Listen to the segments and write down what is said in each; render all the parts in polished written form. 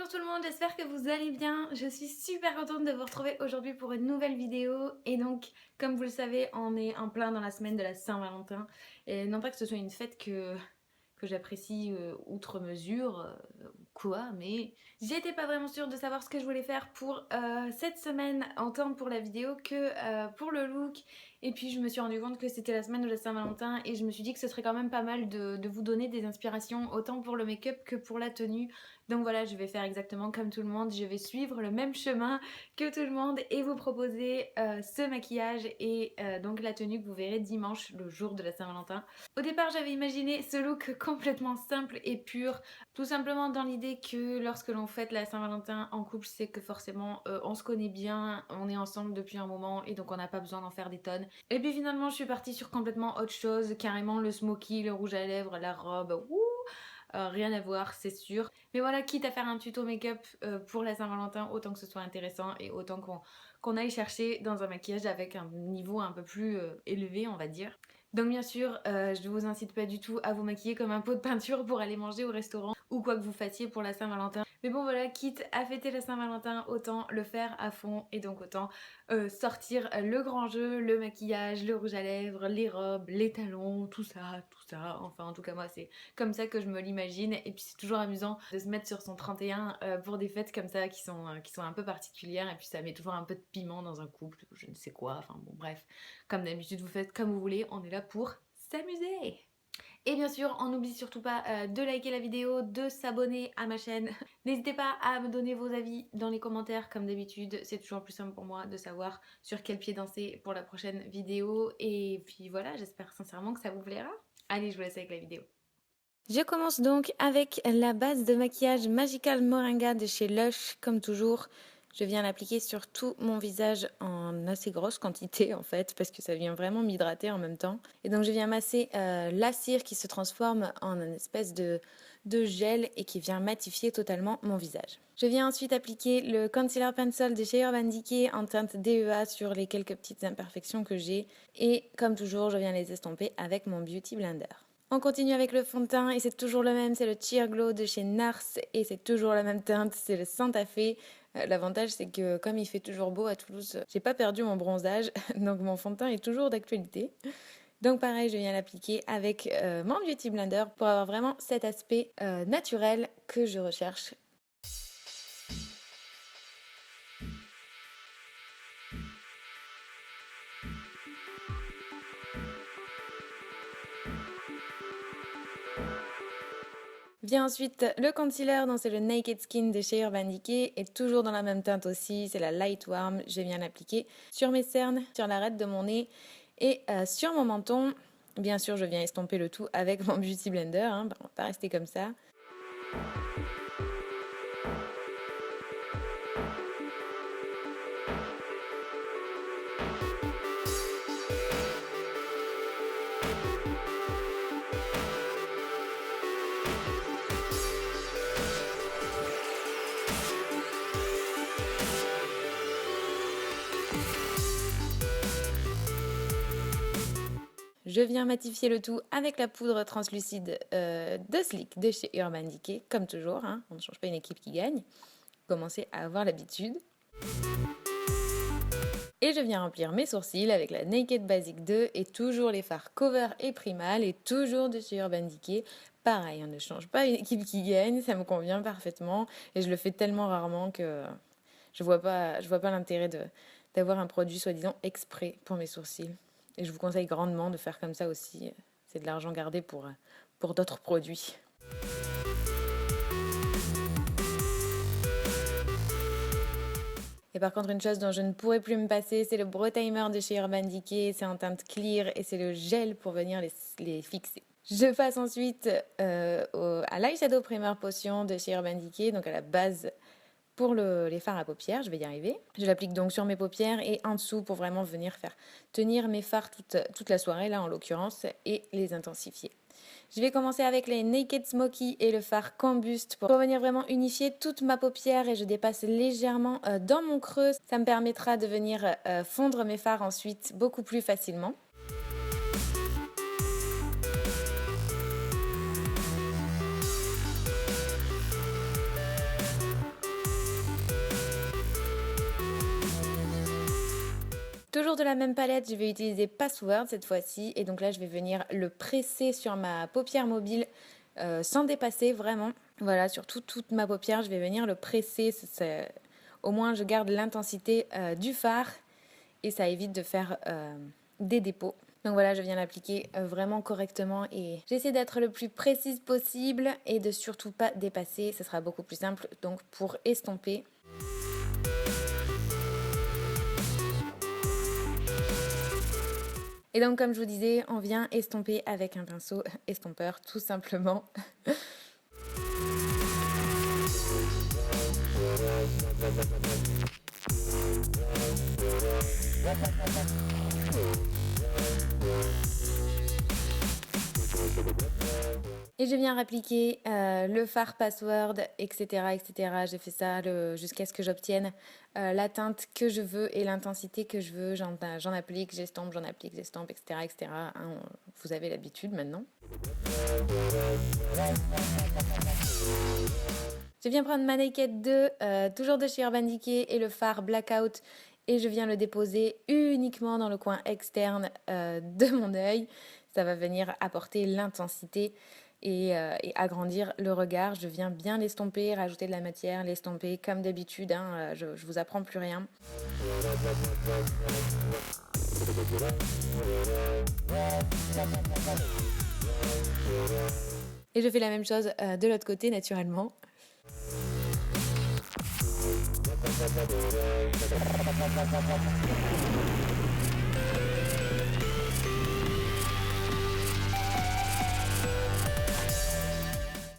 Bonjour tout le monde, j'espère que vous allez bien. Je suis super contente de vous retrouver aujourd'hui pour une nouvelle vidéo. Et donc, comme vous le savez, on est en plein dans la semaine de la Saint-Valentin. Et non pas que ce soit une fête que j'apprécie outre mesure, quoi, mais j'étais pas vraiment sûre de savoir ce que je voulais faire pour cette semaine, autant pour la vidéo que pour le look. Et puis je me suis rendu compte que c'était la semaine de la Saint-Valentin et je me suis dit que ce serait quand même pas mal de vous donner des inspirations autant pour le make-up que pour la tenue. Donc voilà, je vais faire exactement comme tout le monde, je vais suivre le même chemin que tout le monde et vous proposer ce maquillage et donc la tenue que vous verrez dimanche, le jour de la Saint-Valentin. Au départ, j'avais imaginé ce look complètement simple et pur, tout simplement dans l'idée que lorsque l'on fête la Saint-Valentin en couple, c'est que forcément on se connaît bien, on est ensemble depuis un moment et donc on n'a pas besoin d'en faire des tonnes. Et puis finalement, je suis partie sur complètement autre chose, carrément le smoky, le rouge à lèvres, la robe, wouh, rien à voir, c'est sûr. Mais voilà, quitte à faire un tuto make-up pour la Saint-Valentin, autant que ce soit intéressant et autant qu'on aille chercher dans un maquillage avec un niveau un peu plus élevé, on va dire. Donc bien sûr, je ne vous incite pas du tout à vous maquiller comme un pot de peinture pour aller manger au restaurant ou quoi que vous fassiez pour la Saint-Valentin. Mais bon voilà, quitte à fêter la Saint-Valentin, autant le faire à fond et donc autant sortir le grand jeu, le maquillage, le rouge à lèvres, les robes, les talons, tout ça, tout ça. Enfin en tout cas moi c'est comme ça que je me l'imagine et puis c'est toujours amusant de se mettre sur son 31 pour des fêtes comme ça qui sont un peu particulières et puis ça met toujours un peu de piment dans un couple, je ne sais quoi, enfin bon bref. Comme d'habitude vous faites comme vous voulez, on est là pour s'amuser. Et bien sûr, on n'oublie surtout pas de liker la vidéo, de s'abonner à ma chaîne. N'hésitez pas à me donner vos avis dans les commentaires comme d'habitude, c'est toujours plus simple pour moi de savoir sur quel pied danser pour la prochaine vidéo. Et puis voilà, j'espère sincèrement que ça vous plaira. Allez, je vous laisse avec la vidéo. Je commence donc avec la base de maquillage Magical Moringa de chez Lush, comme toujours. Je viens l'appliquer sur tout mon visage en assez grosse quantité en fait, parce que ça vient vraiment m'hydrater en même temps. Et donc je viens masser la cire qui se transforme en une espèce de gel et qui vient matifier totalement mon visage. Je viens ensuite appliquer le Concealer Pencil de chez Urban Decay en teinte DEA sur les quelques petites imperfections que j'ai. Et comme toujours, je viens les estomper avec mon Beauty Blender. On continue avec le fond de teint et c'est toujours le même, c'est le Cheer Glow de chez NARS et c'est toujours la même teinte, c'est le Santa Fe. L'avantage c'est que comme il fait toujours beau à Toulouse, j'ai pas perdu mon bronzage, donc mon fond de teint est toujours d'actualité. Donc pareil, je viens l'appliquer avec mon Beauty Blender pour avoir vraiment cet aspect naturel que je recherche. Vient ensuite le concealer, donc c'est le Naked Skin de chez Urban Decay, et toujours dans la même teinte aussi, c'est la Light Warm. Je viens l'appliquer sur mes cernes, sur l'arête de mon nez et sur mon menton. Bien sûr, je viens estomper le tout avec mon Beauty Blender, hein. On va pas rester comme ça. Je viens matifier le tout avec la poudre translucide de Sleek de chez Urban Decay, comme toujours, hein, on ne change pas une équipe qui gagne. Commencez à avoir l'habitude. Et je viens remplir mes sourcils avec la Naked Basic 2 et toujours les fards Cover et Primal et toujours de chez Urban Decay. Pareil, on ne change pas une équipe qui gagne, ça me convient parfaitement et je le fais tellement rarement que je vois pas l'intérêt d'avoir un produit soi-disant exprès pour mes sourcils. Et je vous conseille grandement de faire comme ça aussi. C'est de l'argent gardé pour d'autres produits. Et par contre, une chose dont je ne pourrais plus me passer, c'est le Brow Timer de chez Urban Decay. C'est en teinte clear et c'est le gel pour venir les fixer. Je passe ensuite à l'Eyeshadow Primer Potion de chez Urban Decay, donc à la base pour les fards à paupières, je vais y arriver. Je l'applique donc sur mes paupières et en dessous pour vraiment venir faire tenir mes fards toute la soirée, là en l'occurrence, et les intensifier. Je vais commencer avec les Naked Smoky et le fard Combust pour venir vraiment unifier toute ma paupière et je dépasse légèrement dans mon creux. Ça me permettra de venir fondre mes fards ensuite beaucoup plus facilement. Toujours de la même palette, je vais utiliser Password cette fois-ci. Et donc là, je vais venir le presser sur ma paupière mobile sans dépasser vraiment. Voilà, sur toute ma paupière, je vais venir le presser. Au moins, je garde l'intensité du fard et ça évite de faire des dépôts. Donc voilà, je viens l'appliquer vraiment correctement et j'essaie d'être le plus précise possible et de surtout pas dépasser. Ce sera beaucoup plus simple donc pour estomper. Et donc comme je vous disais, on vient estomper avec un pinceau estompeur tout simplement. Et je viens appliquer le fard Password, etc. etc. J'ai fait ça jusqu'à ce que j'obtienne la teinte que je veux et l'intensité que je veux. J'en applique, j'estompe, etc. etc. Hein, vous avez l'habitude maintenant. Je viens prendre ma Naked 2, toujours de chez Urban Decay, et le fard Blackout. Et je viens le déposer uniquement dans le coin externe de mon œil. Ça va venir apporter l'intensité et agrandir le regard. Je viens bien l'estomper, rajouter de la matière, l'estomper comme d'habitude. Hein, je vous apprends plus rien. Et je fais la même chose de l'autre côté naturellement.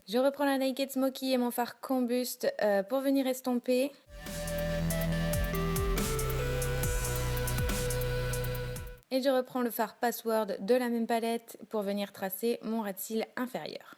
Je reprends la Naked Smoky et mon fard Combust pour venir estomper. Et je reprends le fard Password de la même palette pour venir tracer mon ras de cils inférieur.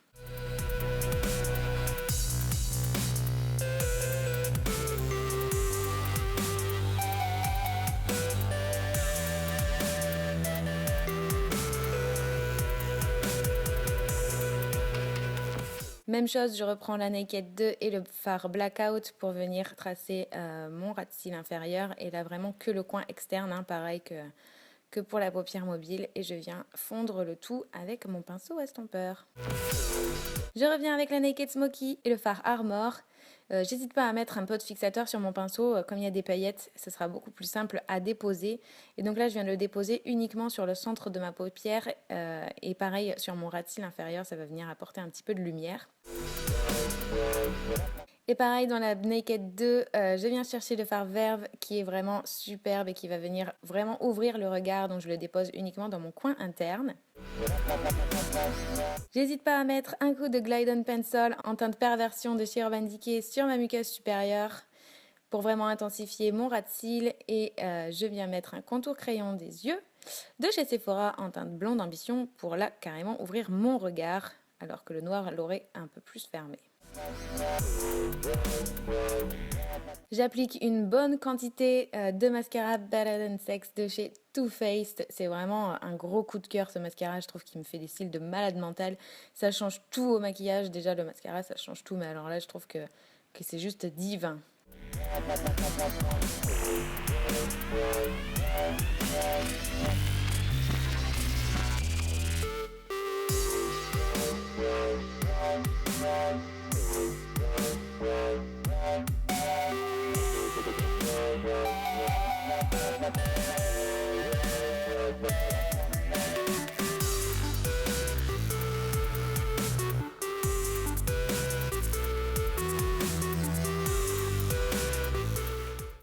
Même chose, je reprends la Naked 2 et le fard Blackout pour venir tracer mon ras de cils inférieur. Et là, vraiment que le coin externe, hein, pareil que pour la paupière mobile. Et je viens fondre le tout avec mon pinceau estompeur. Je reviens avec la Naked Smoky et le fard Armor. J'hésite pas à mettre un peu de fixateur sur mon pinceau. Comme il y a des paillettes, ce sera beaucoup plus simple à déposer. Et donc là, je viens de le déposer uniquement sur le centre de ma paupière. Et pareil, sur mon ras de cils inférieur, ça va venir apporter un petit peu de lumière. Et pareil, dans la Naked 2, je viens chercher le fard Verve qui est vraiment superbe et qui va venir vraiment ouvrir le regard. Donc je le dépose uniquement dans mon coin interne. J'hésite pas à mettre un coup de Glide On Pencil en teinte perversion de chez Urban Decay sur ma muqueuse supérieure pour vraiment intensifier mon ras de cils. Et je viens mettre un contour crayon des yeux de chez Sephora en teinte blonde ambition pour là carrément ouvrir mon regard alors que le noir l'aurait un peu plus fermé. J'applique une bonne quantité de mascara Better Than Sex de chez Too Faced. C'est vraiment un gros coup de cœur ce mascara. Je trouve qu'il me fait des cils de malade mental. Ça change tout au maquillage. Déjà le mascara ça change tout. Mais alors là je trouve que c'est juste divin.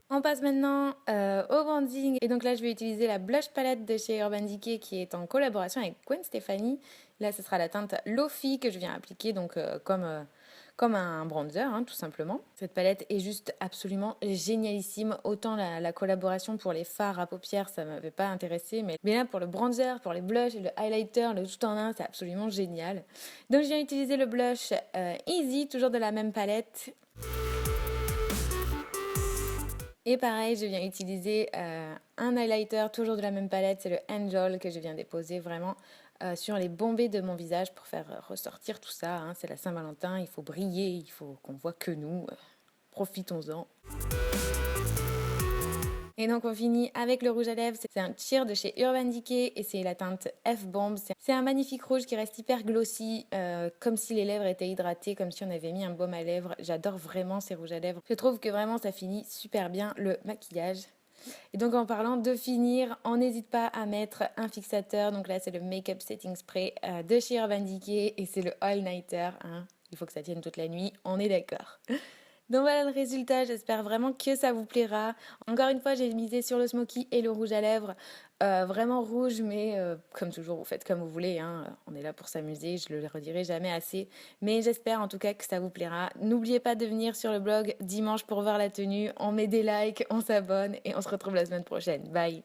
On passe maintenant au bronzing. Et donc là, je vais utiliser la blush palette de chez Urban Decay qui est en collaboration avec Gwen Stefani. Là, ce sera la teinte Lofi que je viens appliquer donc comme un bronzer, hein, tout simplement. Cette palette est juste absolument génialissime. Autant la collaboration pour les fards à paupières, ça ne m'avait pas intéressé. Mais là, pour le bronzer, pour les blushs et le highlighter, le tout en un, c'est absolument génial. Donc, je viens utiliser le blush Easy, toujours de la même palette. Et pareil, je viens utiliser un highlighter, toujours de la même palette, c'est le Angel que je viens déposer vraiment sur les bombées de mon visage pour faire ressortir tout ça. Hein. C'est la Saint-Valentin, il faut briller, il faut qu'on voit que nous. Profitons-en. Et donc on finit avec le rouge à lèvres, c'est un cheer de chez Urban Decay et c'est la teinte F-Bomb. C'est un magnifique rouge qui reste hyper glossy, comme si les lèvres étaient hydratées, comme si on avait mis un baume à lèvres. J'adore vraiment ces rouges à lèvres. Je trouve que vraiment ça finit super bien le maquillage. Et donc en parlant de finir, on n'hésite pas à mettre un fixateur. Donc là c'est le Makeup Setting Spray de chez Urban Decay et c'est le All Nighter. Hein. Il faut que ça tienne toute la nuit, on est d'accord. Donc voilà le résultat, j'espère vraiment que ça vous plaira. Encore une fois, j'ai misé sur le smoky et le rouge à lèvres. Vraiment rouge, mais comme toujours, vous faites comme vous voulez. Hein. On est là pour s'amuser, je le redirai jamais assez. Mais j'espère en tout cas que ça vous plaira. N'oubliez pas de venir sur le blog dimanche pour voir la tenue. On met des likes, on s'abonne et on se retrouve la semaine prochaine. Bye!